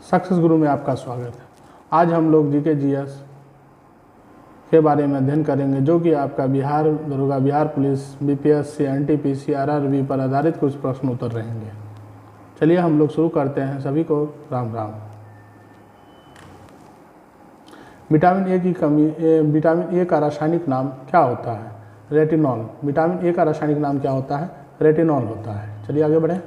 Success गुरु में आपका स्वागत है। आज हम लोग जीके जीएस के बारे में अध्ययन करेंगे, जो कि आपका बिहार दरोगा, Bihar police, BPSC, NTPC, RRB पर आधारित कुछ प्रश्न उत्तर रहेंगे। चलिए हम लोग शुरू करते हैं। सभी को राम राम। विटामिन ए की कमी, विटामिन ए का रासायनिक नाम क्या होता है? रेटिनॉल। विटामिन ए का रासायनिक नाम क्या होता है? रेटिनॉल होता है। चलिए आगे बढ़ें।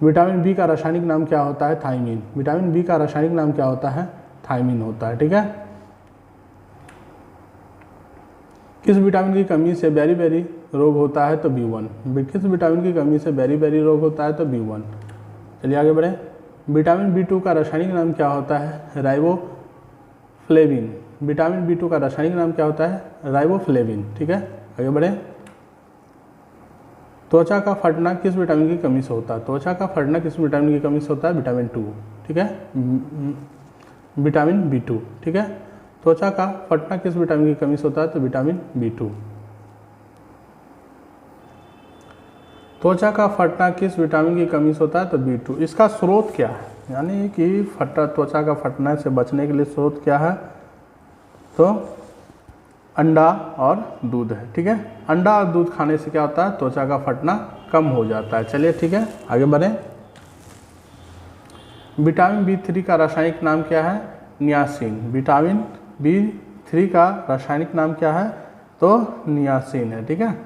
विटामिन बी का रासायनिक नाम क्या होता है? थायमीन। विटामिन बी का रासायनिक नाम क्या होता है? थायमीन होता है। ठीक है। किस विटामिन की कमी से बेरी बेरी रोग होता है? तो B1। किस विटामिन की कमी से बेरी बेरी रोग होता है? तो B1। चलिए आगे बढ़ें। विटामिन B2 का रासायनिक नाम क्या होता है? राइबोफ्लेविन। विटामिन B2 का रासायनिक नाम क्या होता है? राइबोफ्लेविन। ठीक है, आगे बढ़ें। त्वचा का फटना किस विटामिन की कमी से होता है? त्वचा का फटना किस विटामिन की कमी से होता है? विटामिन 2। ठीक है, विटामिन B2। ठीक है, त्वचा का फटना किस विटामिन की कमी से होता है? तो विटामिन B2। त्वचा का फटना किस विटामिन की कमी से होता है? तो B2। इसका स्रोत क्या है? यानी कि त्वचा का फटने से बचने के लिए स्रोत क्या है? तो अंडा और दूध है। ठीक है, अंडा और दूध खाने से क्या होता है? त्वचा का फटना कम हो जाता है। चलिए ठीक है, आगे बढ़ें। विटामिन B3 का रासायनिक नाम क्या है? नियासिन। विटामिन B3 का रासायनिक नाम क्या है? तो नियासिन है। ठीक है,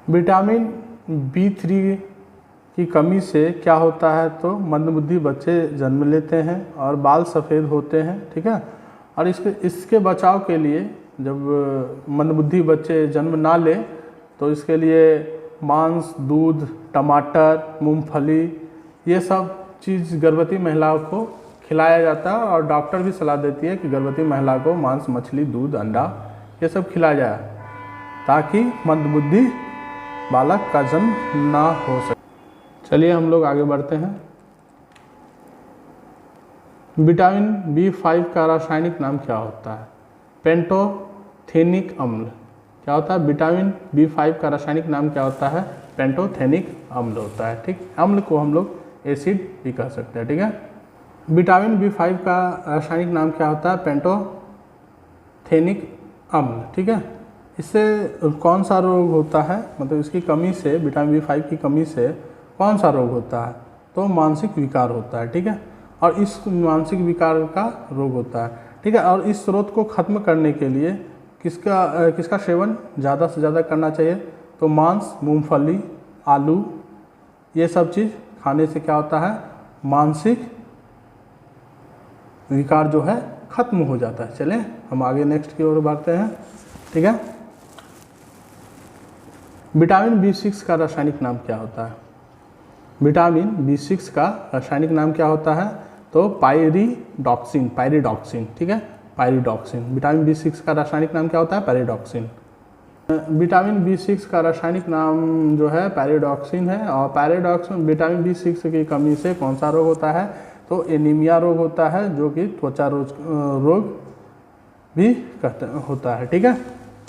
विटामिन B3 की कमी से क्या होता है? तो मंदबुद्धि बच्चे जन्म लेते हैं और बाल सफ़ेद होते हैं। ठीक है, और इसके बचाव के लिए, जब मंदबुद्धि बच्चे जन्म ना ले, तो इसके लिए मांस, दूध, टमाटर, मूंगफली, ये सब चीज़ गर्भवती महिलाओं को खिलाया जाता है। और डॉक्टर भी सलाह देती है कि गर्भवती महिला को मांस, मछली, दूध, अंडा ये सब खिलाया जाए, ताकि मंदबुद्धि बालक का जन्म ना हो सके। चलिए हम लोग आगे बढ़ते हैं। विटामिन B5 का रासायनिक नाम क्या होता है? पेंटोथेनिक अम्ल। क्या होता है? विटामिन B5 का रासायनिक नाम क्या होता है? पेंटोथेनिक अम्ल होता है। ठीक, अम्ल को हम लोग एसिड भी कह सकते हैं। ठीक है, विटामिन B5 का रासायनिक नाम क्या होता है? पेंटोथेनिक अम्ल। ठीक है, इससे कौन सा रोग होता है? मतलब इसकी कमी से, विटामिन B5 की कमी से कौन सा रोग होता है? तो मानसिक विकार होता है। ठीक है, और इस मानसिक विकार का रोग होता है। ठीक है, और इस स्रोत को खत्म करने के लिए किसका सेवन ज़्यादा से ज़्यादा करना चाहिए? तो मांस, मूंगफली, आलू, ये सब चीज़ खाने से क्या होता है? मानसिक विकार जो है खत्म हो जाता है। चलें हम आगे नेक्स्ट की ओर बढ़ते हैं। ठीक है, विटामिन B6 का रासायनिक नाम क्या होता है? विटामिन B6 का रासायनिक नाम क्या होता है? तो पायरिडॉक्सिन। पायरिडॉक्सिन। ठीक है, पायरिडॉक्सिन। विटामिन B6 का रासायनिक नाम क्या होता है? पायरिडॉक्सिन। विटामिन B6 का रासायनिक नाम जो है पायरिडॉक्सिन है। और पायरिडॉक्सिन, विटामिन B6 की कमी से कौन सा रोग होता है? तो एनीमिया रोग होता है, जो कि त्वचा रोग भी होता है। ठीक है,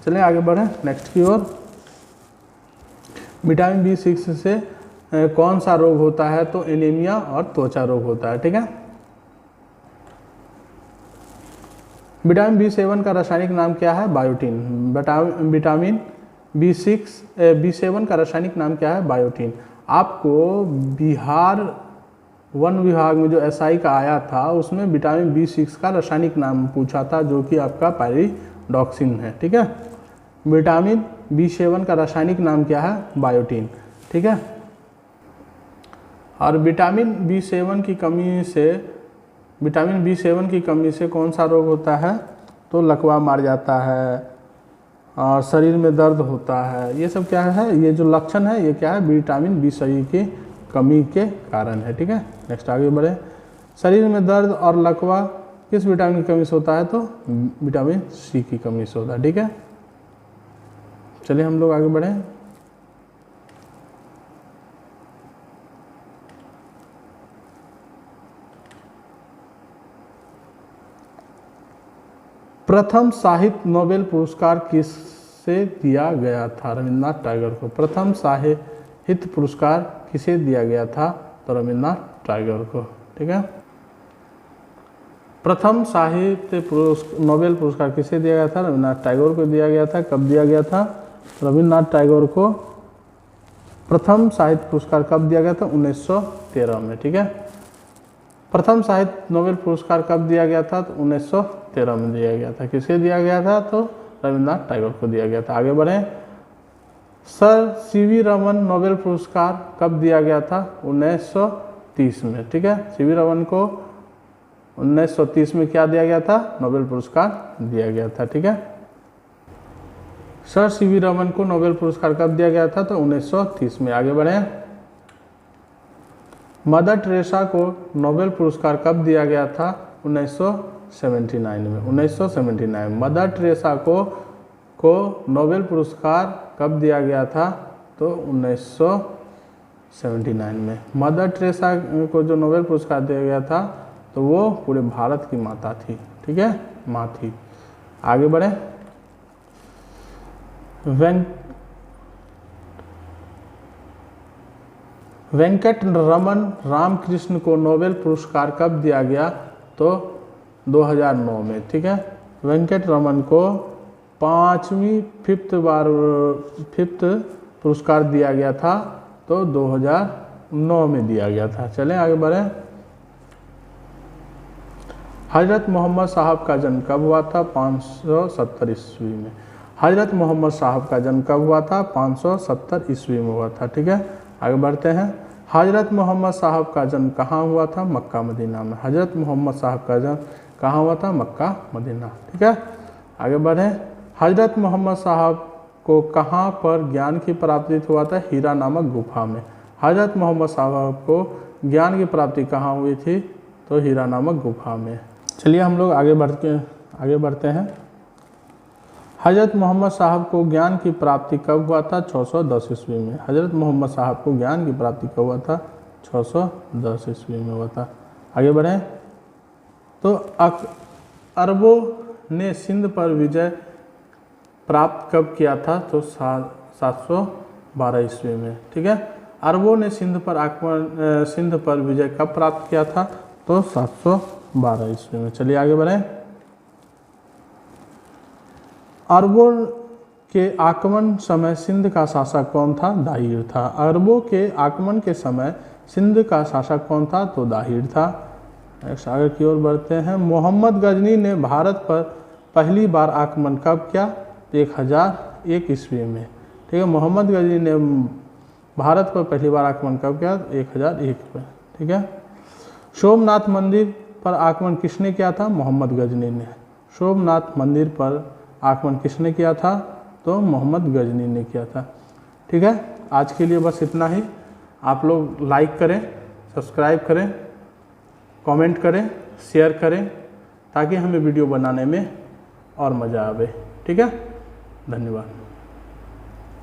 चलिए आगे बढ़ें नेक्स्ट की ओर। विटामिन B6 से कौन सा रोग होता है? तो एनीमिया और त्वचा रोग होता है। ठीक है, विटामिन B7 का रासायनिक नाम क्या है? बायोटीन। विटामिन B7 का रासायनिक नाम क्या है? बायोटीन। आपको बिहार वन विभाग में जो SI का आया था, उसमें विटामिन B6 का रासायनिक नाम पूछा था, जो कि आपका पायरिडॉक्सिन है। ठीक है, विटामिन B7 का रासायनिक नाम क्या है? बायोटीन। ठीक है, और विटामिन B7 की कमी से कौन सा रोग होता है? तो लकवा मार जाता है और शरीर में दर्द होता है। ये सब क्या है? ये जो लक्षण है, ये क्या है? विटामिन B6 की कमी के कारण है। ठीक है, नेक्स्ट आगे बढ़े। शरीर में दर्द और लकवा किस विटामिन की कमी से होता है? तो विटामिन C की कमी से होता है। ठीक है, चलिए हम लोग आगे बढ़ें। प्रथम साहित्य नोबेल पुरस्कार किससे दिया गया था? रविंद्रनाथ टैगोर को। प्रथम साहित्य पुरस्कार किसे दिया गया था? तो रविंद्रनाथ टैगोर को। ठीक है। प्रथम साहित्य नोबेल पुरस्कार किसे दिया गया था? रविन्द्रनाथ टैगोर को दिया गया था। कब दिया गया था? रविन्द्रनाथ टैगोर को प्रथम साहित्य पुरस्कार कब दिया गया था? 1913 में, ठीक है। प्रथम साहित्य नोबेल पुरस्कार कब दिया गया था? तो 1913 में दिया गया था। किसे दिया गया था? तो रविन्द्रनाथ टैगोर को दिया गया था। आगे बढ़ें। सर सीवी रमन नोबेल पुरस्कार कब दिया गया था? 1930 में, ठीक है। सीवी रमन को 1930 में क्या दिया गया था? नोबेल पुरस्कार दिया गया था, ठीक है। सर सीवी रमन को नोबेल पुरस्कार कब दिया गया था? तो 1930 में। आगे बढ़ें। मदर टेरेसा को नोबेल पुरस्कार कब दिया गया था? 1979 में। 1979 मदर टेरेसा को नोबेल पुरस्कार कब दिया गया था? तो 1979 में। मदर टेरेसा को जो नोबेल पुरस्कार दिया गया था तो वो पूरे भारत की माता थी, ठीक है, माँ थी। आगे बढ़ें। वेंकट रमन रामकृष्ण को नोबेल पुरस्कार कब दिया गया? तो 2009 में, ठीक है। वेंकट रमन को फिफ्थ पुरस्कार दिया गया था तो 2009 में दिया गया था। चलें आगे बढ़ें। हजरत मोहम्मद साहब का जन्म कब हुआ था? 570 ईस्वी में। हजरत मोहम्मद साहब का जन्म कब हुआ था? 570 ईस्वी में हुआ था, ठीक है। आगे बढ़ते हैं। हजरत मोहम्मद साहब का जन्म कहाँ हुआ था? मक्का मदीना में। हजरत मोहम्मद साहब का जन्म कहाँ हुआ था? मक्का मदीना, ठीक है। आगे बढ़ें। हजरत मोहम्मद साहब को कहाँ पर ज्ञान की प्राप्ति हुआ था? हीरा नामक गुफा में। हजरत मोहम्मद साहब को ज्ञान की प्राप्ति कहाँ हुई थी? तो हीरा नामक गुफा में। चलिए हम लोग आगे बढ़ते हैं। हजरत मोहम्मद साहब को ज्ञान की प्राप्ति कब हुआ था? 610 ईस्वी में। हजरत मोहम्मद साहब को ज्ञान की प्राप्ति कब हुआ था? 610 ईस्वी में हुआ था। आगे बढ़ें। तो अरबों ने सिंध पर विजय प्राप्त कब किया था? तो 712 ईस्वी में, ठीक है। अरबों ने सिंध पर विजय कब प्राप्त किया था? तो 712 ईस्वी में। चलिए आगे बढ़ें। अरबों के आक्रमण समय सिंध का शासक कौन था? दाहिर था। अरबों के आक्रमण के समय सिंध का शासक कौन था? तो दाहिर था। आगे की ओर बढ़ते हैं। मोहम्मद गजनी ने भारत पर पहली बार आक्रमण कब किया? 1001 ईस्वी में, ठीक है। मोहम्मद गजनी ने भारत पर पहली बार आक्रमण कब किया? 1001 में, ठीक है। सोमनाथ मंदिर पर आक्रमण किसने किया था? मोहम्मद गजनी ने। सोमनाथ मंदिर पर आक्रमण किसने किया था? तो मोहम्मद गजनी ने किया था, ठीक है। आज के लिए बस इतना ही। आप लोग लाइक करें, सब्सक्राइब करें, कमेंट करें, शेयर करें ताकि हमें वीडियो बनाने में और मज़ा आवे, ठीक है। धन्यवाद।